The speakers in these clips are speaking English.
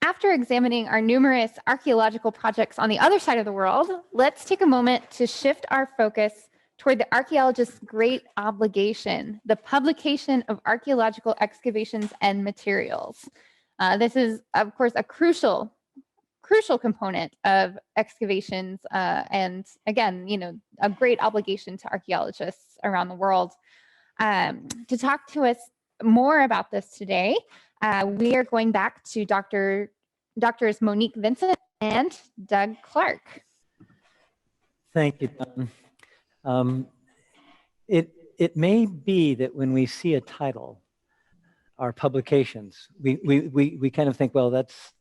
After examining our numerous archaeological projects on the other side of the world, let's take a moment to shift our focus toward the archaeologist's great obligation, the publication of archaeological excavations and materials. This is, of course, a crucial component of excavations, and again, a great obligation to archaeologists around the world. To talk to us more about this today, we are going back to Doctors Monique Vincent and Doug Clark. Thank you, Don. It may be that when we see a title, our publications, we kind of think, well, that's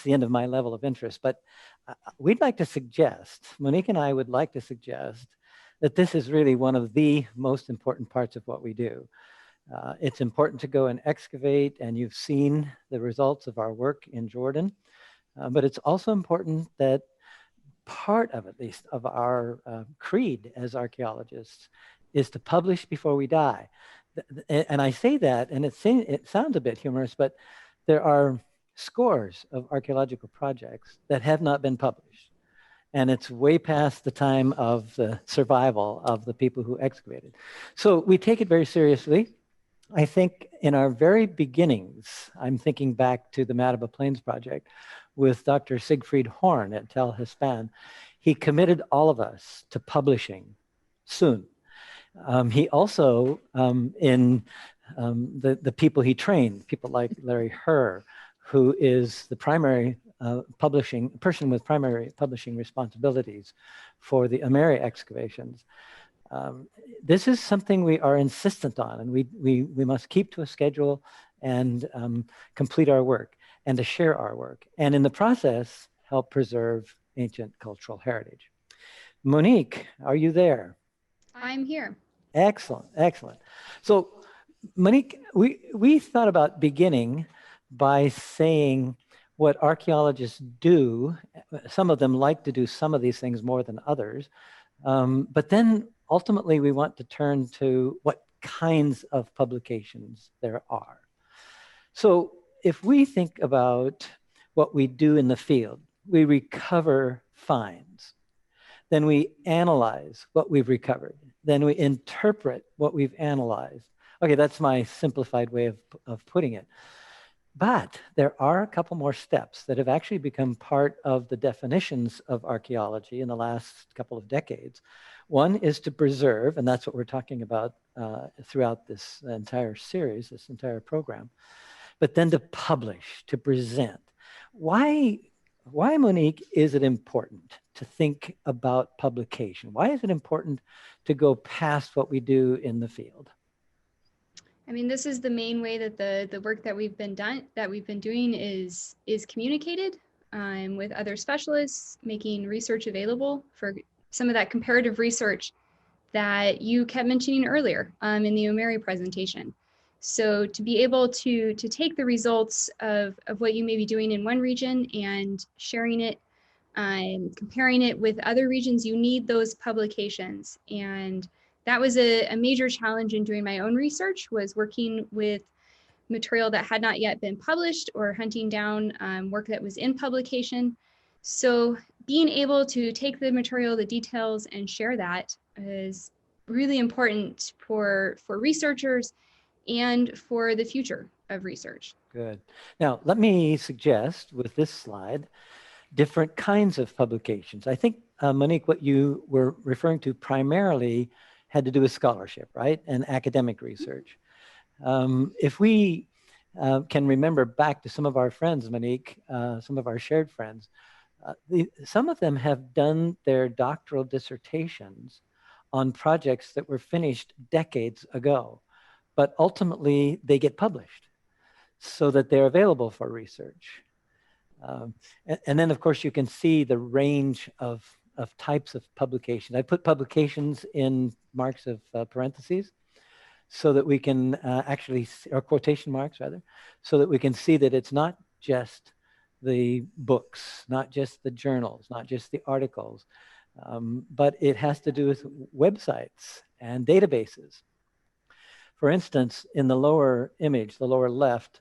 the end of my level of interest. But we'd like to suggest, Monique and I would like to suggest that this is really one of the most important parts of what we do. It's important to go and excavate, and you've seen the results of our work in Jordan. But it's also important that part of, at least, of our creed as archaeologists is to publish before we die. And I say that, and it sounds a bit humorous, but there are scores of archaeological projects that have not been published. And it's way past the time of the survival of the people who excavated. So we take it very seriously. I think in our very beginnings, I'm thinking back to the Madaba Plains Project with Dr. Siegfried Horn at Tel Hispan. He committed all of us to publishing soon. He also, in the people he trained, people like Larry Herr, who is the primary person with primary publishing responsibilities for the Umayri excavations. This is something we are insistent on, and we must keep to a schedule and complete our work and to share our work, and in the process, help preserve ancient cultural heritage. Monique, are you there? I'm here. Excellent, excellent. So Monique, we thought about beginning by saying what archaeologists do. Some of them like to do some of these things more than others, but then ultimately we want to turn to what kinds of publications there are. So if we think about what we do in the field, we recover finds, then we analyze what we've recovered, then we interpret what we've analyzed. Okay, that's my simplified way of putting it. But there are a couple more steps that have actually become part of the definitions of archaeology in the last couple of decades. One is to preserve, and that's what we're talking about throughout this entire series, this entire program, but then to publish, to present. Why, Monique, is it important to think about publication? Why is it important to go past what we do in the field? I mean, this is the main way that the work that we've been doing is communicated with other specialists, making research available for some of that comparative research that you kept mentioning earlier in the Umayri presentation. So to be able to take the results of what you may be doing in one region and sharing it, comparing it with other regions, you need those publications. And that was a major challenge in doing my own research, was working with material that had not yet been published or hunting down work that was in publication. So being able to take the material, the details, and share that is really important for researchers and for the future of research. Good. Now, let me suggest with this slide, different kinds of publications. I think, Monique, what you were referring to primarily had to do with scholarship, right? And academic research. If we can remember back to some of our friends, Monique, some of our shared friends, some of them have done their doctoral dissertations on projects that were finished decades ago, but ultimately they get published so that they're available for research. And then, of course, you can see the range of types of publications. I put publications in marks of parentheses so that we can actually, or quotation marks rather, so that we can see that it's not just the books, not just the journals, not just the articles, but it has to do with websites and databases. For instance, in the lower image, the lower left,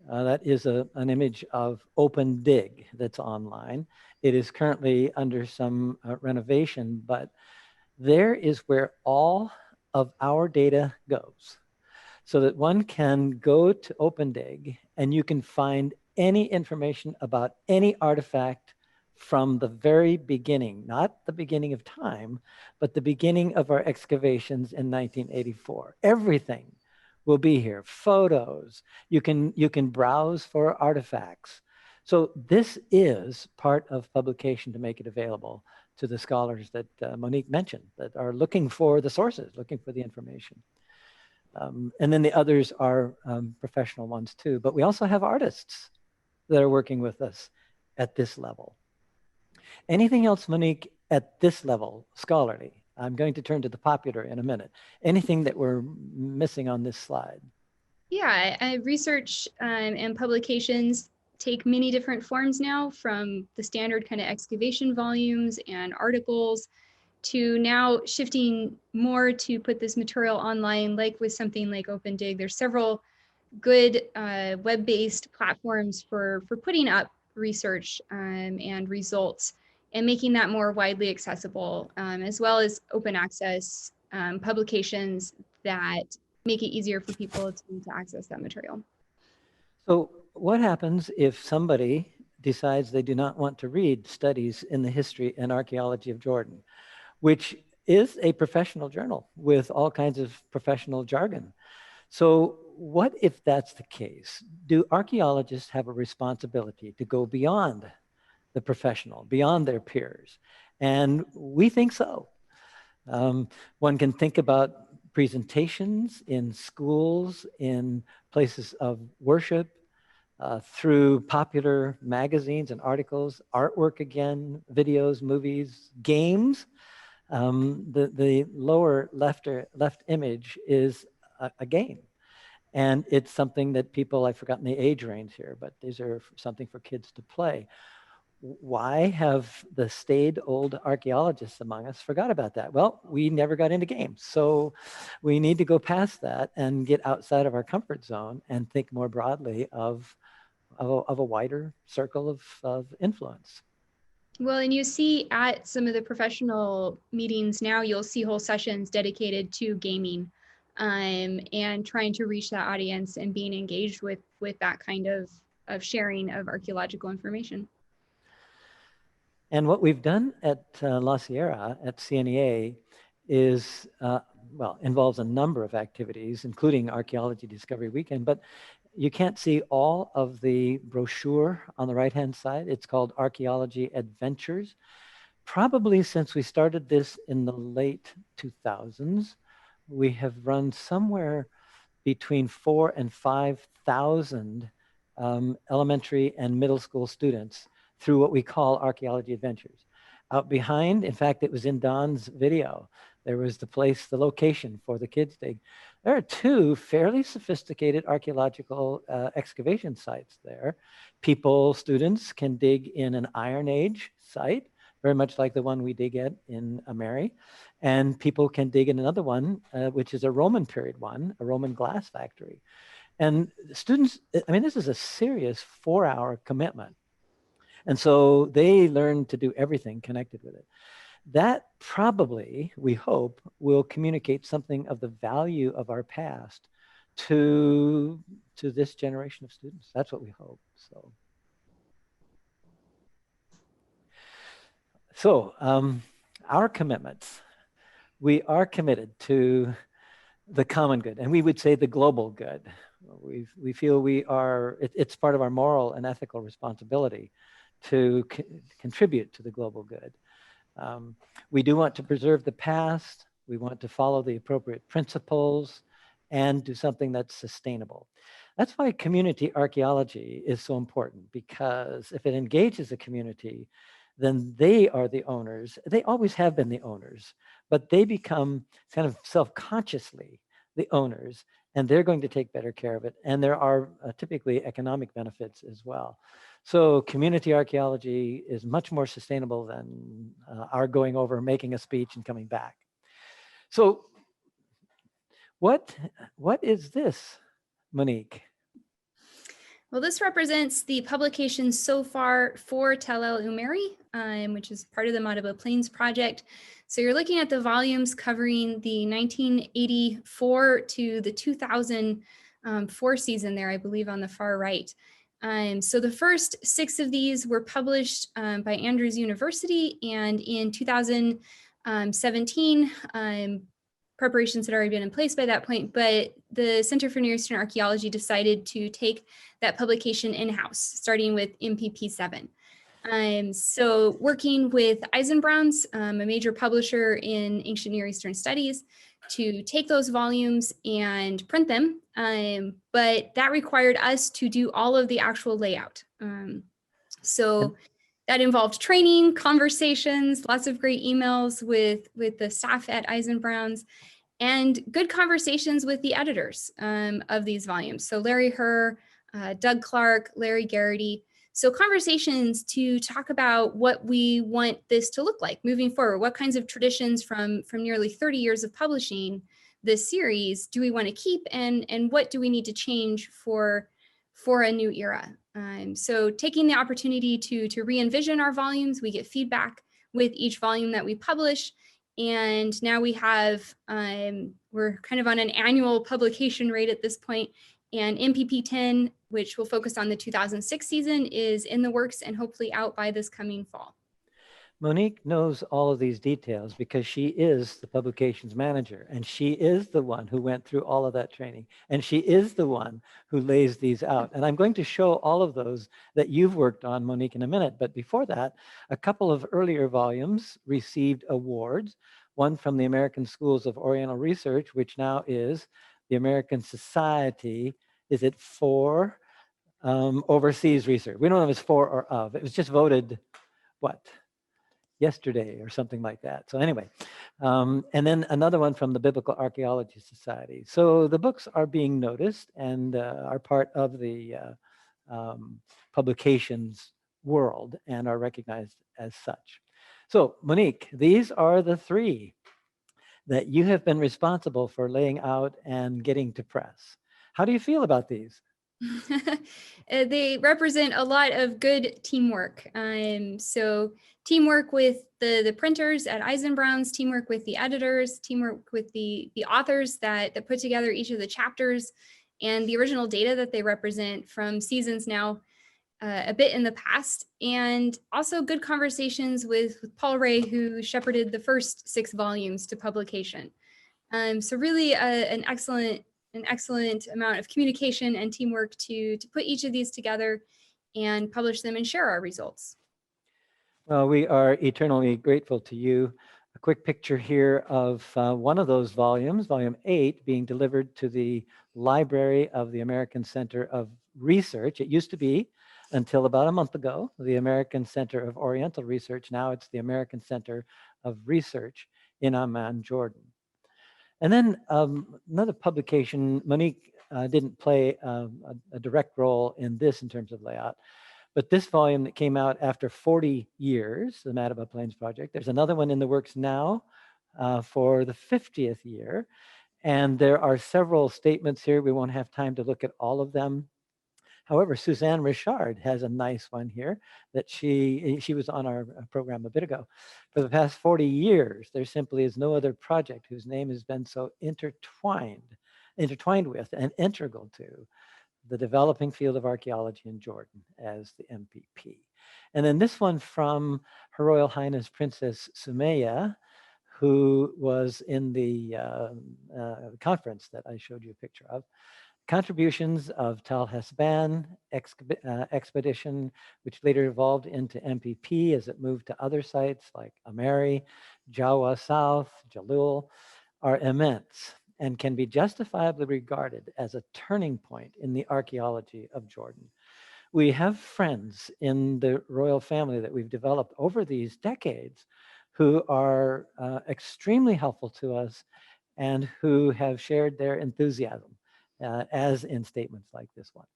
That is an image of Open Dig that's online. It is currently under some renovation, but there is where all of our data goes. So that one can go to OpenDig and you can find any information about any artifact from the very beginning, not the beginning of time, but the beginning of our excavations in 1984. Everything will be here. Photos, you can browse for artifacts. So this is part of publication to make it available to the scholars that Monique mentioned that are looking for the sources, looking for the information. And then the others are professional ones too. But we also have artists that are working with us at this level. Anything else, Monique, at this level, scholarly? I'm going to turn to the popular in a minute. Anything that we're missing on this slide? Yeah, research and publications take many different forms now, from the standard kind of excavation volumes and articles to now shifting more to put this material online, like with something like OpenDig. There's several good web-based platforms for putting up research and results and making that more widely accessible, as well as open access publications that make it easier for people to access that material. So what happens if somebody decides they do not want to read studies in the history and archaeology of Jordan, which is a professional journal with all kinds of professional jargon? So what if that's the case? Do archaeologists have a responsibility to go beyond the professional, beyond their peers? And we think so. One can think about presentations in schools, in places of worship, through popular magazines and articles, artwork again, videos, movies, games. The lower left image is a game. And it's something that people, I've forgotten the age range here, but these are something for kids to play. Why have the staid old archaeologists among us forgot about that? Well, we never got into games. So we need to go past that and get outside of our comfort zone and think more broadly of a wider circle of influence. Well, and you see at some of the professional meetings now, you'll see whole sessions dedicated to gaming and trying to reach that audience and being engaged with that kind of sharing of archaeological information. And what we've done at La Sierra, at CNEA, is, well, involves a number of activities, including Archaeology Discovery Weekend, but you can't see all of the brochure on the right-hand side. It's called Archaeology Adventures. Probably since we started this in the late 2000s, we have run somewhere between 4,000 and 5,000 elementary and middle school students through what we call Archaeology Adventures. Out behind, in fact, it was in Don's video, there was the place, the location for the kids' dig. There are two fairly sophisticated archaeological excavation sites there. People, students can dig in an Iron Age site, very much like the one we dig at in Umayri. And people can dig in another one, which is a Roman period one, a Roman glass factory. And students, I mean, this is a serious 4-hour commitment. And so they learn to do everything connected with it. That probably, we hope, will communicate something of the value of our past to this generation of students. That's what we hope. So our commitments, we are committed to the common good, and we would say the global good. We feel we are, it's part of our moral and ethical responsibility to contribute to the global good. We do want to preserve the past. We want to follow the appropriate principles and do something that's sustainable. That's why community archaeology is so important, because if it engages the community, then they are the owners. They always have been the owners, but they become kind of self-consciously the owners, and they're going to take better care of it. And there are typically economic benefits as well. So community archaeology is much more sustainable than our going over, making a speech and coming back. So what is this, Monique? Well, this represents the publications so far for Tall al Umayri, which is part of the Madaba Plains Project. So you're looking at the volumes covering the 1984 to the 2004 season there, I believe, on the far right. So the first 6 of these were published by Andrews University, and in 2017, preparations had already been in place by that point, but the Center for Near Eastern Archaeology decided to take that publication in-house, starting with MPP 7. So working with Eisenbrauns, a major publisher in ancient Near Eastern studies, to take those volumes and print them. But that required us to do all of the actual layout. So that involved training, conversations, lots of great emails with the staff at Eisenbrauns, and good conversations with the editors of these volumes. So Larry Herr, Doug Clark, Larry Garrity. So conversations to talk about what we want this to look like moving forward. What kinds of traditions from nearly 30 years of publishing this series do we want to keep, and what do we need to change for a new era? So taking the opportunity to re-envision our volumes, we get feedback with each volume that we publish. And now we have, we're kind of on an annual publication rate at this point, and MPP 10, which will focus on the 2006 season, is in the works and hopefully out by this coming fall. Monique knows all of these details because she is the publications manager, and she is the one who went through all of that training, and she is the one who lays these out. And I'm going to show all of those that you've worked on, Monique, in a minute. But before that, a couple of earlier volumes received awards, one from the American Schools of Oriental Research, which now is the American Society, is it for Overseas Research? We don't know if it's for or of. It was just voted, what? Yesterday or something like that. So anyway, and then another one from the Biblical Archaeology Society. So the books are being noticed and are part of the publications world and are recognized as such. So Monique, these are the 3 that you have been responsible for laying out and getting to press. How do you feel about these? They represent a lot of good teamwork. So teamwork with the printers at Eisenbrauns, teamwork with the editors, teamwork with the authors that put together each of the chapters, and the original data that they represent from seasons now a bit in the past, and also good conversations with Paul Ray, who shepherded the first 6 volumes to publication. So really an excellent amount of communication and teamwork to put each of these together and publish them and share our results. Well, we are eternally grateful to you. A quick picture here of one of those volumes, volume 8, being delivered to the library of the American Center of Research. It used to be, until about a month ago, the American Center of Oriental Research. Now it's the American Center of Research in Amman, Jordan. And then another publication, Monique didn't play a direct role in this in terms of layout, but this volume that came out after 40 years, the Madaba Plains Project, there's another one in the works now for the 50th year. And there are several statements here. We won't have time to look at all of them. However, Suzanne Richard has a nice one here that she was on our program a bit ago. For the past 40 years, there simply is no other project whose name has been so intertwined with and integral to the developing field of archaeology in Jordan as the MPP. And then this one from Her Royal Highness Princess Sumaya, who was in the conference that I showed you a picture of. Contributions of Tal Hasban expedition, which later evolved into MPP as it moved to other sites like Umayri, Jawa South, Jalul, are immense and can be justifiably regarded as a turning point in the archaeology of Jordan. We have friends in the royal family that we've developed over these decades who are extremely helpful to us and who have shared their enthusiasm as in statements like this one.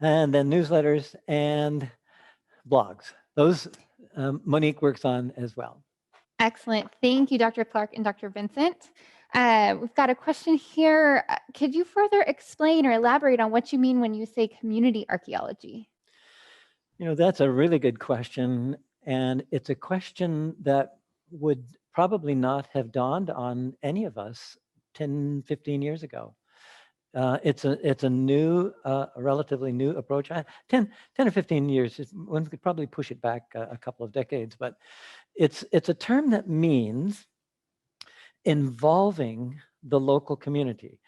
And then newsletters and blogs. Those Monique works on as well. Excellent. Thank you, Dr. Clark and Dr. Vincent. We've got a question here. Could you further explain or elaborate on what you mean when you say community archaeology? That's a really good question. And it's a question that would probably not have dawned on any of us 10, 15 years ago. It's a new, a relatively new approach. 10 or 15 years, one could probably push it back a couple of decades, but it's a term that means involving the local community.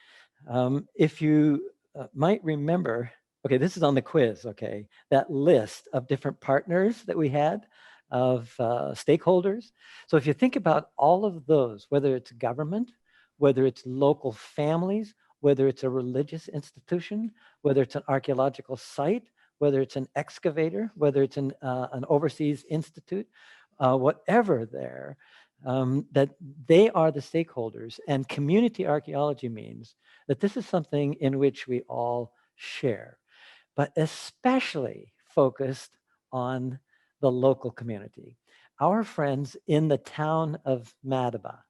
If you might remember, okay, this is on the quiz, okay, that list of different partners that we had of stakeholders. So if you think about all of those, whether it's government, whether it's local families, whether it's a religious institution, whether it's an archaeological site, whether it's an excavator, whether it's an overseas institute, whatever there, that they are the stakeholders. And community archaeology means that this is something in which we all share, but especially focused on the local community. Our friends in the town of Madaba,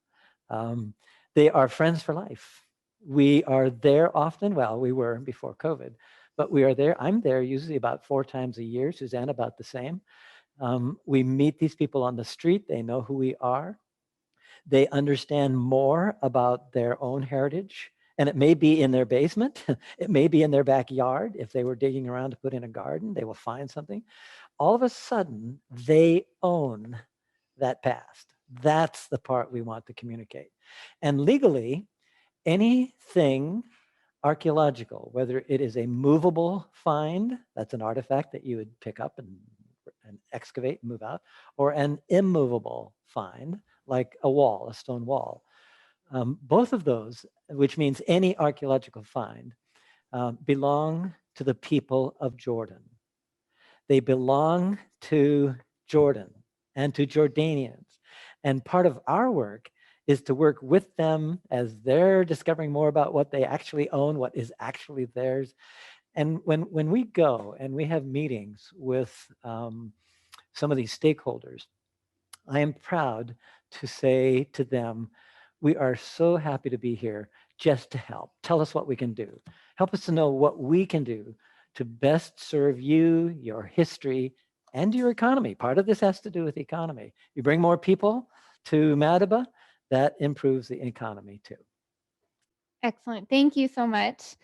they are friends for life. We are there often. Well, we were before COVID, but we are there. I'm there usually about 4 times a year. Suzanne, about the same. We meet these people on the street. They know who we are. They understand more about their own heritage. And it may be in their basement. It may be in their backyard. If they were digging around to put in a garden, they will find something. All of a sudden, they own that past. That's the part we want to communicate. And legally, anything archaeological, whether it is a movable find, that's an artifact that you would pick up and excavate and move out, or an immovable find, like a wall, a stone wall. Both of those, which means any archaeological find, belong to the people of Jordan. They belong to Jordan and to Jordanians. And part of our work is to work with them as they're discovering more about what they actually own, what is actually theirs. And when we go and we have meetings with some of these stakeholders, I am proud to say to them, we are so happy to be here just to help. Tell us what we can do. Help us to know what we can do to best serve you, your history, and your economy. Part of this has to do with the economy. You bring more people to Madaba, that improves the economy too. Excellent. Thank you so much.